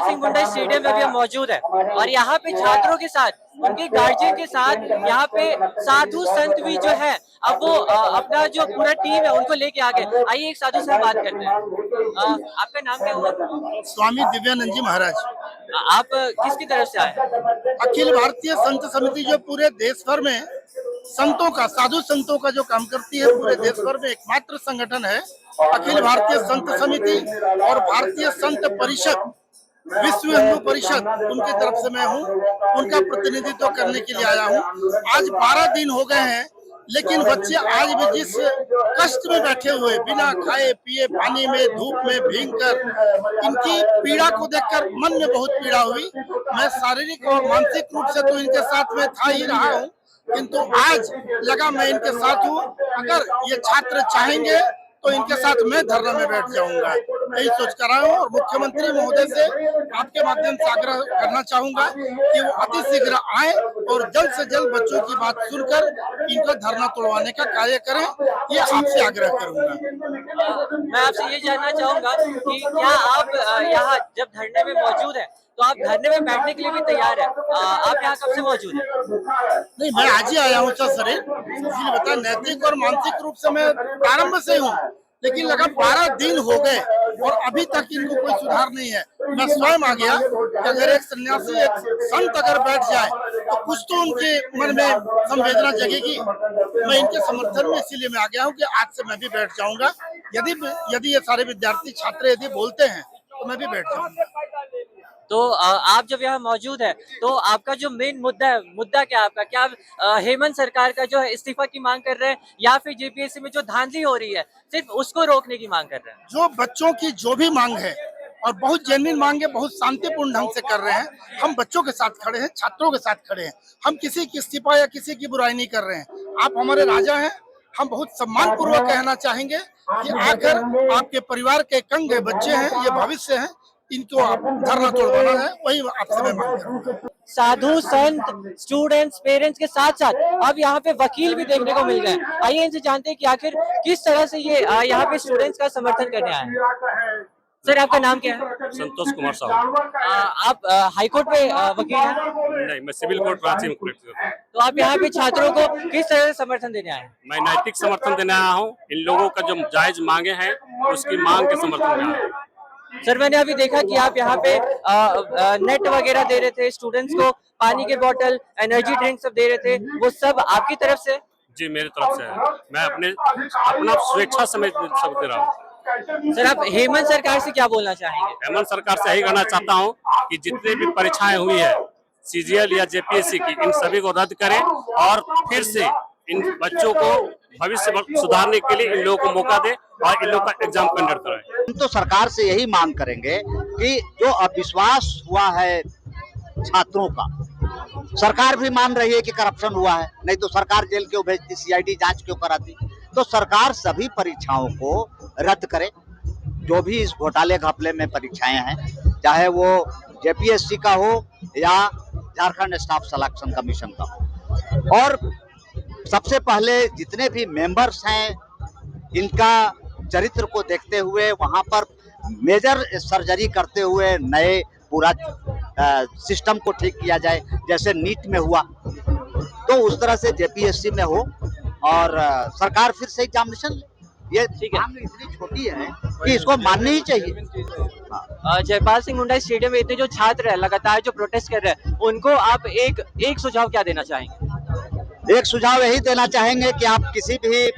Singh Munda stadium में भी हम मौजूद है और यहाँ पे छात्रों के साथ उनके गार्जियन के साथ यहाँ पे साधु संत भी जो है अब वो अपना जो पूरा टीम है उनको लेके आ गए। आइए एक साधु से बात करते हैं। आपका नाम क्या हुआ? स्वामी दिव्यानंद जी महाराज। आप किसकी तरफ से आए? अखिल भारतीय संत समिति जो पूरे देश भर में संतों का, साधु संतों का जो काम करती है, पूरे देश भर में एकमात्र संगठन है अखिल भारतीय संत समिति और भारतीय संत परिषद, विश्व हिंदू परिषद, उनकी तरफ से मैं हूँ, उनका प्रतिनिधित्व करने के लिए आया हूँ। आज 12 दिन हो गए हैं, लेकिन बच्चे आज भी जिस कष्ट में बैठे हुए, बिना खाए पिए, पानी में, धूप में भीगकर, इनकी पीड़ा को देखकर मन में बहुत पीड़ा हुई। मैं शारीरिक और मानसिक रूप से तो इनके साथ में था ही रहा हूँ, किंतु आज लगा मैं इनके साथ हूँ। अगर ये छात्र चाहेंगे तो इनके साथ मैं धरना में बैठ जाऊंगा, यही सोच कर रहा हूँ। और मुख्यमंत्री महोदय से आपके माध्यम से आग्रह करना चाहूंगा कि वो अति शीघ्र आए और जल्द से जल्द बच्चों की बात सुनकर इनका धरना तोड़वाने का कार्य करें, ये आपसे आग्रह करूंगा। मैं आपसे ये जानना चाहूंगा कि क्या आप यहाँ जब धरने में मौजूद है तो आप धरने में बैठने के लिए भी तैयार है? आप यहाँ कब से मौजूद हैं? नहीं, मैं आज ही आया हूँ सर, इसलिए बता, नैतिक और मानसिक रूप से मैं प्रारंभ से हूँ, लेकिन लगा 12 दिन हो गए और अभी तक इनको कोई सुधार नहीं है। मैं स्वयं आ गया कि अगर एक सन्यासी, एक संत अगर बैठ जाए तो कुछ तो उनके मन में संवेदना जगेगी। मैं इनके समर्थन में इसीलिए मैं आ गया हूँ कि आज से मैं भी बैठ जाऊंगा। यदि ये सारे विद्यार्थी छात्र यदि बोलते हैं तो मैं भी बैठ जाऊंगा। तो आप जब यहाँ मौजूद है तो आपका जो मेन मुद्दा क्या आपका? क्या आप हेमंत सरकार का जो है इस्तीफा की मांग कर रहे हैं या फिर जेपीएससी में जो धांधली हो रही है सिर्फ उसको रोकने की मांग कर रहे हैं? जो बच्चों की जो भी मांग है और बहुत जेन्युइन मांग है, बहुत शांतिपूर्ण ढंग से कर रहे हैं। हम बच्चों के साथ खड़े हैं, छात्रों के साथ खड़े हैं। हम किसी की इस्तीफा या किसी की बुराई नहीं कर रहे हैं। आप हमारे राजा हैं, हम बहुत सम्मान पूर्वक कहना चाहेंगे कि आकर आपके परिवार के कंग है, बच्चे हैं, ये भविष्य है, इनको आप धरना तोड़वाना है, वही आपसे मैं मांग करूंगा। साधु संत, स्टूडेंट्स, पेरेंट्स के साथ साथ अब यहाँ पे वकील भी देखने को मिल गए। आइए इनसे जानते हैं कि आखिर किस तरह से ये यहाँ पे स्टूडेंट्स का समर्थन करने आए हैं। सर आपका नाम क्या है? संतोष कुमार साहू। आप हाईकोर्ट में वकील हैं? नहीं, मैं सिविल कोर्ट रांची में प्रैक्टिस करता हूँ। तो आप यहाँ पे छात्रों को किस तरह से समर्थन देने आए हैं? मैं नैतिक समर्थन देने आया हूँ। इन लोगों का जो जायज मांगे हैं उसकी मांग के समर्थन में आया हूँ। सर मैंने अभी देखा कि आप यहाँ पे नेट वगैरह दे रहे थे स्टूडेंट्स को, पानी के बोतल, एनर्जी ड्रिंक सब दे रहे थे, वो सब आपकी तरफ से? जी मेरी तरफ से है। मैं अपना स्वेच्छा समेत सब दे रहा हूँ। सर आप हेमंत सरकार से क्या बोलना चाहेंगे? हेमंत सरकार से यही कहना चाहता हूँ कि जितने भी परीक्षाएं हुई है सीजीएल या जेपीएससी की, इन सभी को रद्द करें और फिर से इन बच्चों को भविष्य सुधारने के लिए इन लोगों को मौका दे और इन लोगों का एग्जाम कंडक्ट कराएं। हम तो सरकार से यही मांग करेंगे कि जो अविश्वास हुआ है छात्रों का, सरकार भी मान रही है कि करप्शन हुआ है, नहीं तो सरकार जेल क्यों भेजती, सीआईडी जांच क्यों कराती। तो सरकार सभी परीक्षाओं को रद्द करे, जो भी इस घोटाले घपले में परीक्षाएं हैं, चाहे वो जेपीएससी का हो या झारखंड स्टाफ सिलेक्शन कमीशन का हो। और सबसे पहले जितने भी मेंबर्स हैं इनका चरित्र को देखते हुए वहां पर मेजर सर्जरी करते हुए नए पूरा सिस्टम को ठीक किया जाए, जैसे नीट में हुआ, तो उस तरह से जेपीएससी में हो और सरकार फिर से एग्जामिनेशन ले। ये मांग इतनी छोटी है कि इसको माननी ही चाहिए। जयपाल सिंह मुंडा स्टेडियम में इतने जो छात्र है लगातार जो प्रोटेस्ट कर रहे हैं, उनको आप एक सुझाव क्या देना चाहेंगे? एक सुझाव यही देना चाहेंगे कि आप किसी भी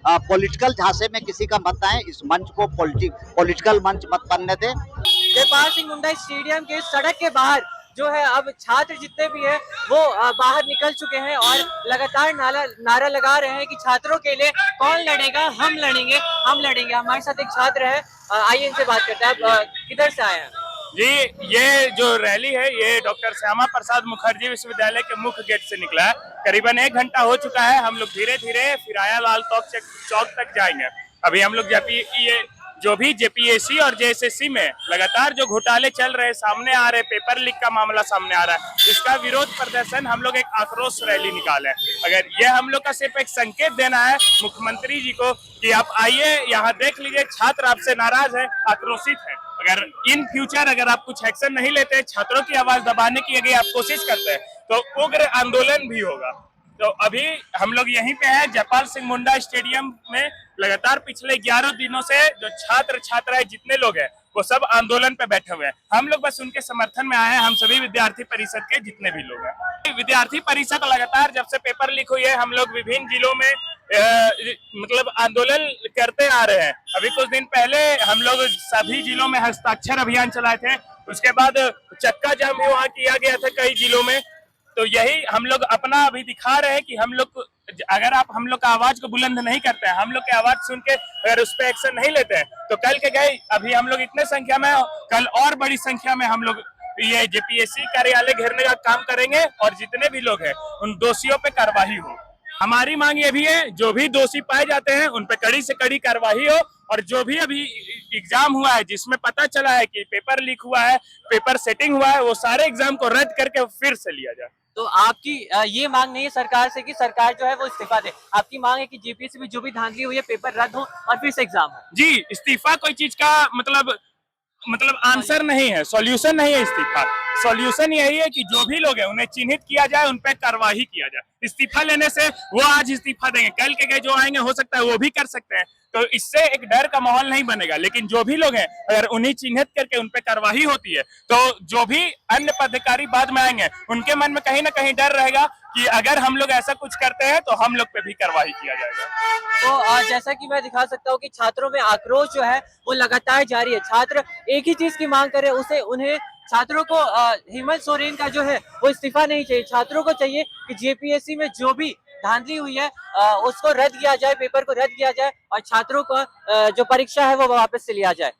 पॉलिटिकल झांसे में किसी का मत आए, इस मंच को पॉलिटिकल मंच मत बनने दें। जयपाल सिंह मुंडा स्टेडियम के सड़क के बाहर जो है अब छात्र जितने भी हैं वो बाहर निकल चुके हैं और लगातार नारा लगा रहे हैं कि छात्रों के लिए कौन लड़ेगा, हम लड़ेंगे, हम लड़ेंगे। हमारे साथ एक छात्र है, आइए इनसे बात करते हैं। आप किधर से आए हैं? जी, ये जो रैली है ये डॉक्टर श्यामा प्रसाद मुखर्जी विश्वविद्यालय के मुख्य गेट से निकला है। करीबन 1 घंटा हो चुका है। हम लोग धीरे धीरे फिराया लाल चौक तक जाएंगे। अभी हम लोग जो भी जेपीएससी और जेएसएससी में लगातार जो घोटाले चल रहे, सामने आ रहे, पेपर लीक का मामला सामने आ रहा है, इसका विरोध प्रदर्शन हम लोग एक आक्रोश रैली निकाले। अगर ये हम लोग का सिर्फ एक संकेत देना है मुख्यमंत्री जी को कि आप आइए, यहाँ देख लीजिए, छात्र आपसे नाराज है, आक्रोशित है। अगर इन फ्यूचर अगर आप कुछ एक्शन नहीं लेते, छात्रों की आवाज दबाने की अगर आप कोशिश करते हैं, तो उग्र आंदोलन भी होगा। तो अभी हम लोग यहीं पे हैं जयपाल सिंह मुंडा स्टेडियम में। लगातार पिछले 11 दिनों से जो छात्र छात्राएं जितने लोग हैं वो सब आंदोलन पे बैठे हुए हैं। हम लोग बस उनके समर्थन में आए हैं, हम सभी विद्यार्थी परिषद के जितने भी लोग हैं। विद्यार्थी परिषद लगातार जब से पेपर लीक हुई है, हम लोग विभिन्न जिलों में मतलब आंदोलन करते आ रहे हैं। अभी कुछ दिन पहले हम लोग सभी जिलों में हस्ताक्षर अभियान चलाए थे, उसके बाद चक्का जाम भी वहाँ किया गया था कई जिलों में। तो यही हम लोग अपना अभी दिखा रहे हैं कि हम लोग अगर आप हम लोग का आवाज को बुलंद नहीं करते हैं, हम लोग की आवाज सुन के अगर उस पर एक्शन नहीं लेते हैं, तो कल के गए अभी हम लोग इतने संख्या में, कल और बड़ी संख्या में हम लोग ये जेपीएससी कार्यालय घेरने का काम करेंगे और जितने भी लोग हैं उन दोषियों पे कार्रवाई हो। हमारी मांग ये भी है, जो भी दोषी पाए जाते हैं उन पे कड़ी से कड़ी कार्रवाई हो, और जो भी अभी एग्जाम हुआ है जिसमें पता चला है कि पेपर लीक हुआ है, पेपर सेटिंग हुआ है, वो सारे एग्जाम को रद्द करके फिर से लिया जाए। तो आपकी ये मांग नहीं है सरकार से कि सरकार जो है वो इस्तीफा दे, आपकी मांग है कि जेपीएससी में जो भी धांधली हुई है पेपर रद्द हो और फिर से एग्जाम हो। जी, इस्तीफा कोई चीज का मतलब आंसर नहीं है, सॉल्यूशन नहीं है इस्तीफा। सॉल्यूशन यही है कि जो भी लोग हैं उन्हें चिन्हित किया जाए, उन पर कार्रवाई किया जाए। इस्तीफा लेने से वो आज इस्तीफा देंगे, कल के गए जो आएंगे हो सकता है वो भी कर सकते हैं, तो इससे एक डर का माहौल नहीं बनेगा। लेकिन जो भी लोग हैं अगर उन्हें चिन्हित करके उन पर कार्रवाई होती है, तो जो भी अन्य पदाधिकारी बाद में आएंगे उनके मन में कहीं ना कहीं डर रहेगा कि अगर हम लोग ऐसा कुछ करते हैं तो हम लोग पे भी कार्रवाई किया जाएगा। तो जैसा कि मैं दिखा सकता हूँ कि छात्रों में आक्रोश जो है वो लगातार जारी है। छात्र एक ही चीज की मांग करे, उन्हें छात्रों को हेमंत सोरेन का जो है वो इस्तीफा नहीं चाहिए। छात्रों को चाहिए कि जेपीएससी में जो भी धांधली हुई है उसको रद्द किया जाए, पेपर को रद्द किया जाए और छात्रों को जो परीक्षा है वो वापस से लिया जाए।